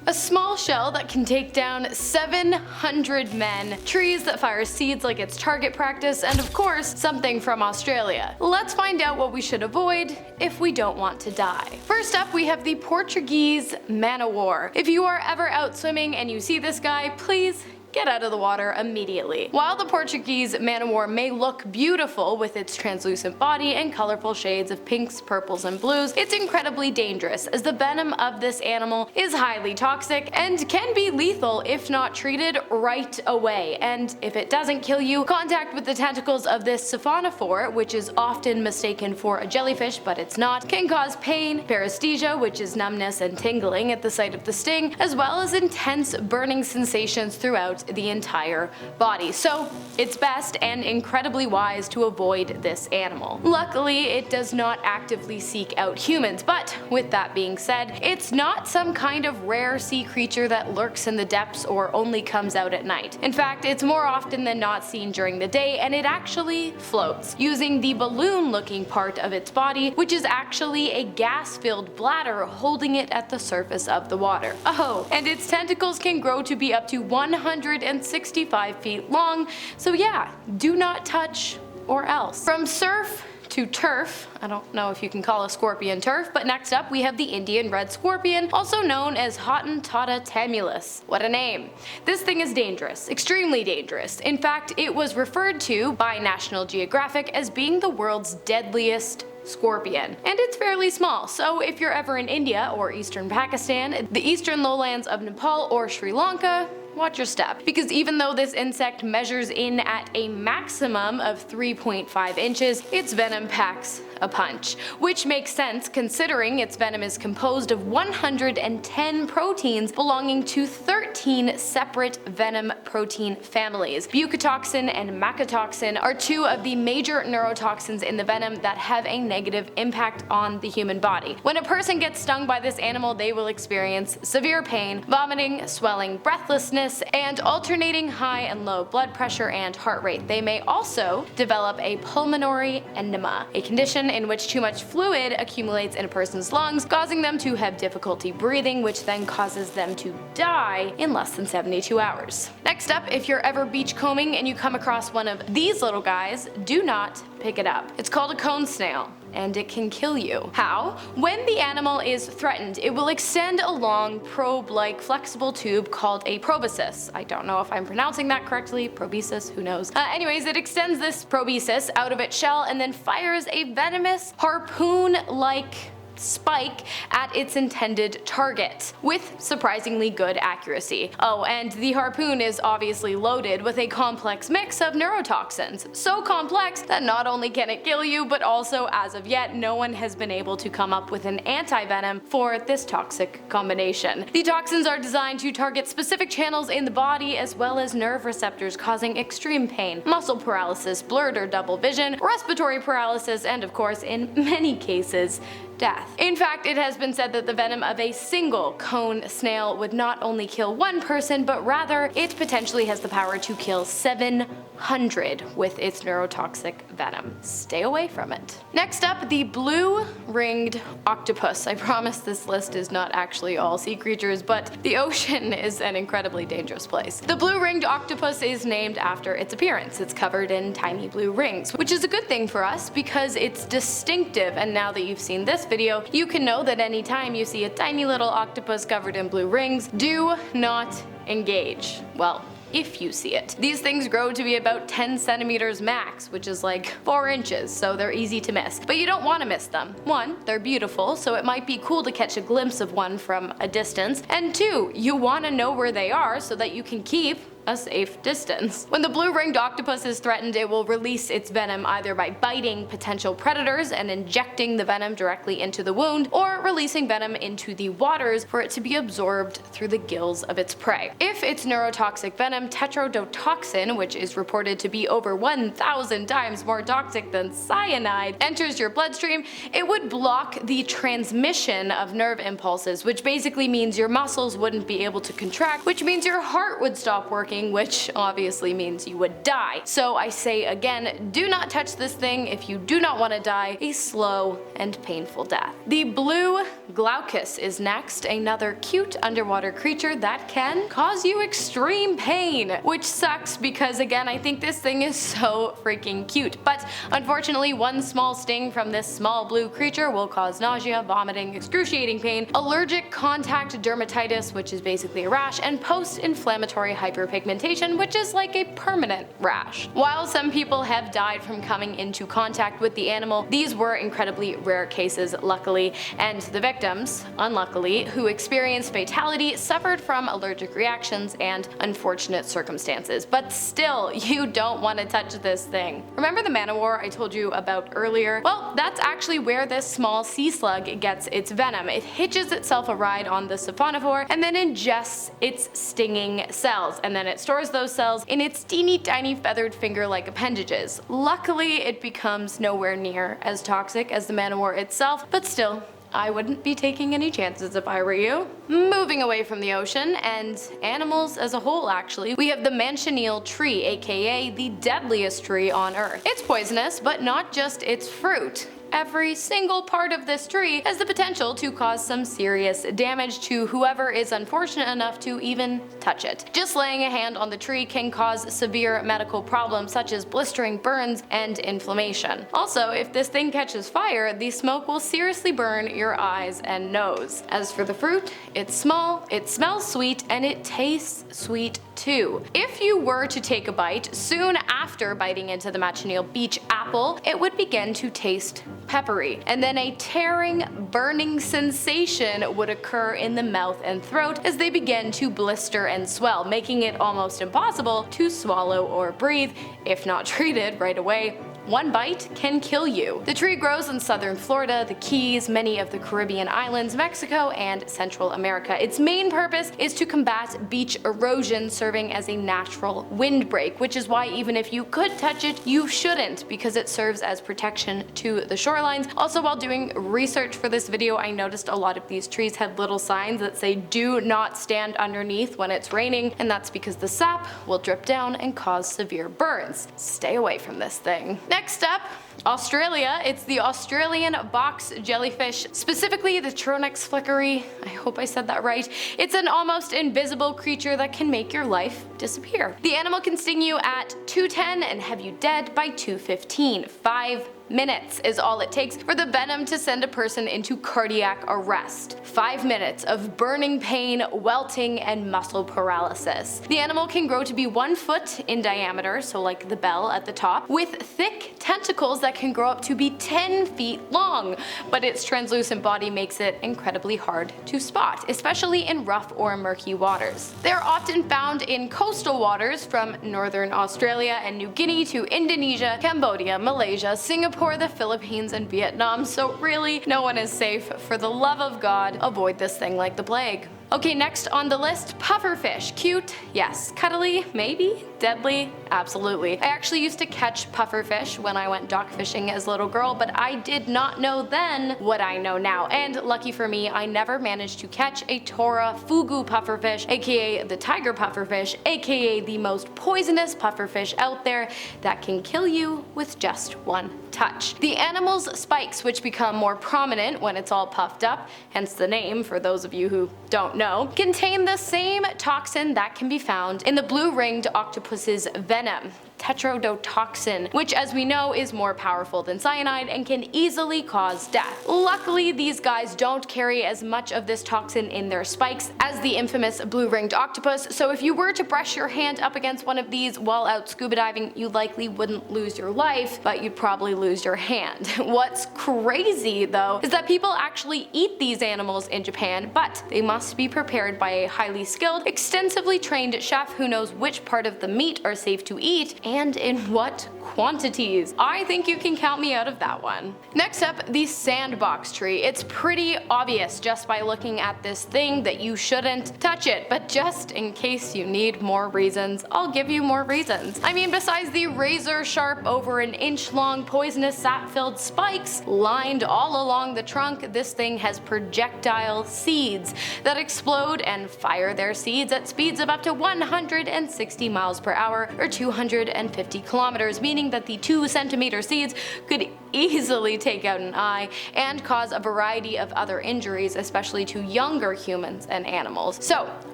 a small shell that can take down 700 men, trees that fire seeds like it's target practice, and of course, something from Australia. Let's find out what we should avoid if we don't want to die. First up, we have the Portuguese Man O War. If you are ever out swimming and you see this guy, please get out of the water immediately. While the Portuguese Man O War may look beautiful with its translucent body and colorful shades of pinks, purples, and blues, it's incredibly dangerous as the venom of this animal is highly toxic and can be lethal if not treated right away. And if it doesn't kill you, contact with the tentacles of this siphonophore, which is often mistaken for a jellyfish but it's not, can cause pain, paresthesia, which is numbness and tingling at the site of the sting, as well as intense burning sensations throughout the entire body. So it's best and incredibly wise to avoid this animal. Luckily, it does not actively seek out humans, but with that being said, it's not some kind of rare sea creature that lurks in the depths or only comes out at night. In fact, it's more often than not seen during the day, and it actually floats, using the balloon-looking part of its body, which is actually a gas-filled bladder holding it at the surface of the water. Oh, and its tentacles can grow to be up to 165 feet long, so yeah, do not touch or else. From surf to turf, I don't know if you can call a scorpion turf, but next up we have the Indian red scorpion, also known as Hottentotta tamulus. What a name. This thing is dangerous, extremely dangerous. In fact, it was referred to by National Geographic as being the world's deadliest scorpion. And it's fairly small, so if you're ever in India or eastern Pakistan, the eastern lowlands of Nepal or Sri Lanka, watch your step, because even though this insect measures in at a maximum of 3.5 inches, its venom packs a punch, which makes sense considering its venom is composed of 110 proteins belonging to 13 separate venom protein families. Bucotoxin and macotoxin are two of the major neurotoxins in the venom that have a negative impact on the human body. When a person gets stung by this animal, they will experience severe pain, vomiting, swelling, breathlessness, and alternating high and low blood pressure and heart rate. They may also develop a pulmonary edema, a condition in which too much fluid accumulates in a person's lungs, causing them to have difficulty breathing, which then causes them to die in less than 72 hours. Next up, if you're ever beachcombing and you come across one of these little guys, do not pick it up. It's called a cone snail, and it can kill you. How? When the animal is threatened, it will extend a long probe-like flexible tube called a proboscis. I don't know if I'm pronouncing that correctly. Proboscis, who knows? Anyways, it extends this proboscis out of its shell and then fires a venomous harpoon-like spike at its intended target with surprisingly good accuracy. Oh, and the harpoon is obviously loaded with a complex mix of neurotoxins. So complex that not only can it kill you, but also as of yet no one has been able to come up with an anti-venom for this toxic combination. The toxins are designed to target specific channels in the body as well as nerve receptors, causing extreme pain, muscle paralysis, blurred or double vision, respiratory paralysis, and of course in many cases, death. In fact, it has been said that the venom of a single cone snail would not only kill one person, but rather it potentially has the power to kill 700 with its neurotoxic venom. Stay away from it. Next up, the blue-ringed octopus. I promise this list is not actually all sea creatures, but the ocean is an incredibly dangerous place. The blue-ringed octopus is named after its appearance. It's covered in tiny blue rings, which is a good thing for us because it's distinctive, and now that you've seen this video, you can know that anytime you see a tiny little octopus covered in blue rings, do not engage. Well, if you see it. These things grow to be about 10 centimeters max, which is like 4 inches, so they're easy to miss. But you don't want to miss them. 1, they're beautiful, so it might be cool to catch a glimpse of one from a distance, and 2, you want to know where they are so that you can keep a safe distance. When the blue-ringed octopus is threatened, it will release its venom either by biting potential predators and injecting the venom directly into the wound, or releasing venom into the waters for it to be absorbed through the gills of its prey. If its neurotoxic venom, tetrodotoxin, which is reported to be over 1,000 times more toxic than cyanide, enters your bloodstream, it would block the transmission of nerve impulses, which basically means your muscles wouldn't be able to contract, which means your heart would stop working, dying, which obviously means you would die. So I say again, do not touch this thing if you do not want to die a slow and painful death. The blue Glaucus is next, another cute underwater creature that can cause you extreme pain, which sucks because again, I think this thing is so freaking cute. But unfortunately, one small sting from this small blue creature will cause nausea, vomiting, excruciating pain, allergic contact dermatitis, which is basically a rash, and post-inflammatory hyperpigmentation, which is like a permanent rash. While some people have died from coming into contact with the animal, these were incredibly rare cases, luckily, and the victims, unluckily, who experienced fatality suffered from allergic reactions and unfortunate circumstances. But still, you don't want to touch this thing. Remember the Man O War I told you about earlier? Well, that's actually where this small sea slug gets its venom. It hitches itself a ride on the siphonophore and then ingests its stinging cells, and then it stores those cells in its teeny tiny feathered finger-like appendages. Luckily, it becomes nowhere near as toxic as the Man O War itself, but still, I wouldn't be taking any chances if I were you. Moving away from the ocean, and animals as a whole actually, we have the Manchineel Tree, aka the deadliest tree on Earth. It's poisonous, but not just its fruit. Every single part of this tree has the potential to cause some serious damage to whoever is unfortunate enough to even touch it. Just laying a hand on the tree can cause severe medical problems such as blistering burns and inflammation. Also, if this thing catches fire, the smoke will seriously burn your eyes and nose. As for the fruit, it's small, it smells sweet, and it tastes sweet too. If you were to take a bite, soon after biting into the Manchineel beach apple, it would begin to taste peppery, and then a tearing, burning sensation would occur in the mouth and throat as they begin to blister and swell, making it almost impossible to swallow or breathe if not treated right away. One bite can kill you. The tree grows in southern Florida, the Keys, many of the Caribbean islands, Mexico, and Central America. Its main purpose is to combat beach erosion, serving as a natural windbreak, which is why even if you could touch it, you shouldn't, because it serves as protection to the shorelines. Also, while doing research for this video, I noticed a lot of these trees had little signs that say do not stand underneath when it's raining, and that's because the sap will drip down and cause severe burns. Stay away from this thing. Next up, Australia. It's the Australian box jellyfish, specifically the Tronex flickeri. I hope I said that right. It's an almost invisible creature that can make your life disappear. The animal can sting you at 210 and have you dead by 215. 5 minutes is all it takes for the venom to send a person into cardiac arrest. 5 minutes of burning pain, welting, and muscle paralysis. The animal can grow to be 1 foot in diameter, so like the bell at the top, with thick tentacles that can grow up to be 10 feet long, but its translucent body makes it incredibly hard to spot, especially in rough or murky waters. They're often found in coastal waters from northern Australia and New Guinea to Indonesia, Cambodia, Malaysia, Singapore, the Philippines, and Vietnam, so really no one is safe. For the love of God, avoid this thing like the plague. Okay, next on the list, pufferfish. Cute? Yes. Cuddly? Maybe. Deadly? Absolutely. I actually used to catch pufferfish when I went dock fishing as a little girl, but I did not know then what I know now. And lucky for me, I never managed to catch a Tora fugu pufferfish, aka the tiger pufferfish, aka the most poisonous pufferfish out there that can kill you with just one touch. The animal's spikes, which become more prominent when it's all puffed up, hence the name for those of you who don't know, contain the same toxin that can be found in the blue-ringed octopus's venom, tetrodotoxin, which as we know is more powerful than cyanide and can easily cause death. Luckily, these guys don't carry as much of this toxin in their spikes as the infamous blue-ringed octopus, so if you were to brush your hand up against one of these while out scuba diving, you likely wouldn't lose your life, but you'd probably lose your hand. What's crazy though is that people actually eat these animals in Japan, but they must be prepared by a highly skilled, extensively trained chef who knows which part of the meat are safe to eat and in what quantities? I think you can count me out of that one. Next up, the Sandbox Tree. It's pretty obvious just by looking at this thing that you shouldn't touch it, but just in case you need more reasons, I'll give you more reasons. I mean, besides the razor sharp, over an inch long, poisonous sap-filled spikes lined all along the trunk, this thing has projectile seeds that explode and fire their seeds at speeds of up to 160 miles per hour or 250 kilometers, meaning that the 2-centimeter seeds could easily take out an eye and cause a variety of other injuries, especially to younger humans and animals. So,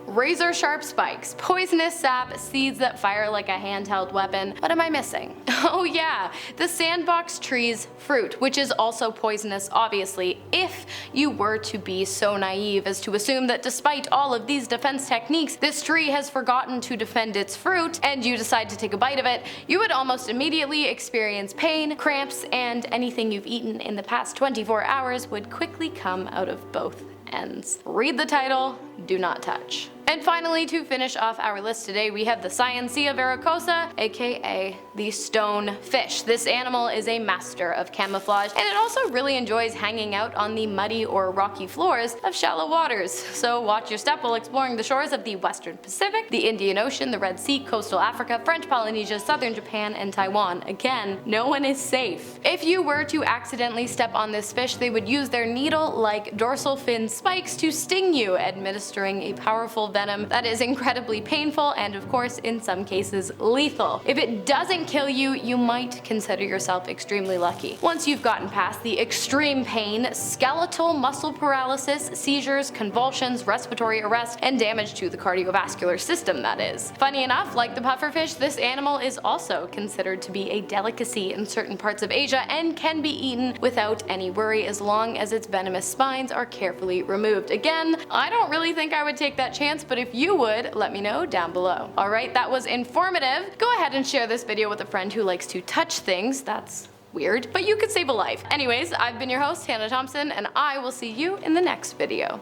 razor sharp spikes, poisonous sap, seeds that fire like a handheld weapon. What am I missing? Oh yeah, the Sandbox Tree's fruit, which is also poisonous obviously. If you were to be so naive as to assume that despite all of these defense techniques, this tree has forgotten to defend its fruit, and you decide to take a bite of it, you would almost immediately experience pain, cramps, and anything you've eaten in the past 24 hours would quickly come out of both ends. Read the title, do not touch. And finally, to finish off our list today, we have the Synanceia verrucosa, aka the Stonefish. This animal is a master of camouflage, and it also really enjoys hanging out on the muddy or rocky floors of shallow waters. So watch your step while exploring the shores of the Western Pacific, the Indian Ocean, the Red Sea, coastal Africa, French Polynesia, southern Japan, and Taiwan. Again, no one is safe. If you were to accidentally step on this fish, they would use their needle-like dorsal fin spikes to sting you, administering a powerful venom that is incredibly painful and, of course, in some cases lethal. If it doesn't kill you, you might consider yourself extremely lucky. Once you've gotten past the extreme pain, skeletal muscle paralysis, seizures, convulsions, respiratory arrest, and damage to the cardiovascular system, that is. Funny enough, like the pufferfish, this animal is also considered to be a delicacy in certain parts of Asia and can be eaten without any worry as long as its venomous spines are carefully removed. Again, I don't really think I would take that chance, but if you would, let me know down below. Alright, that was informative. Go ahead and share this video with a friend who likes to touch things. That's weird, but you could save a life. Anyways, I've been your host, Hannah Thompson, and I will see you in the next video.